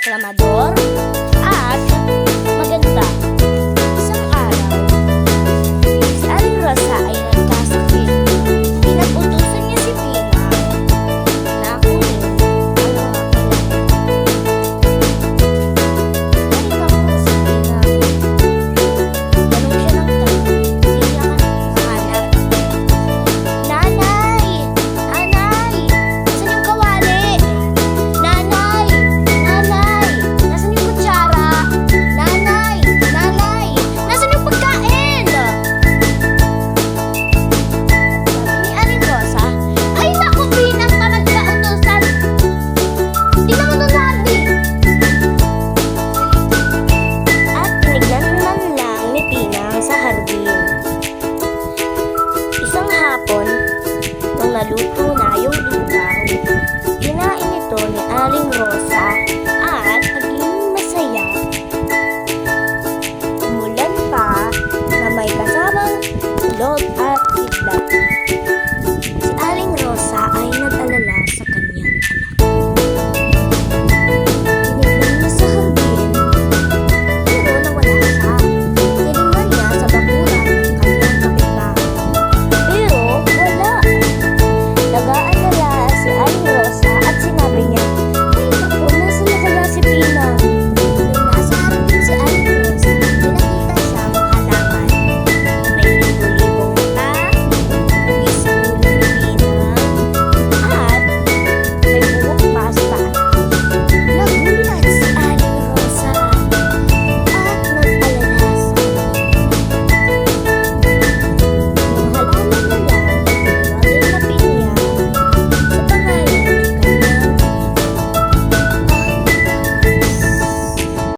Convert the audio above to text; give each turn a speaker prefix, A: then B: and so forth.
A: reklamador at maganda. Isang araw, si Aling Rosa ay nagkasakit. Pinag-utusan niya si Pina na kunin ang mga kailangan. Halika po si Pina. Tanong siya ng tanong. Hindi niya mahanap. Nanay! Nanay! Nasaan yung kawali? Nanay! Nanay! Nasaan yung kutsara? Nanay! Nanay! Nasaan yung pagkain? Sabi ni Aling Rosa, ay naku, Pinang, tamad ka utusan. Tingnan mo doon sa hardin. At tinignan man lang ni Pinang sa hardin. Isang hapon, nung naluto na yung lugaw, kinain ito ni Aling Rosa.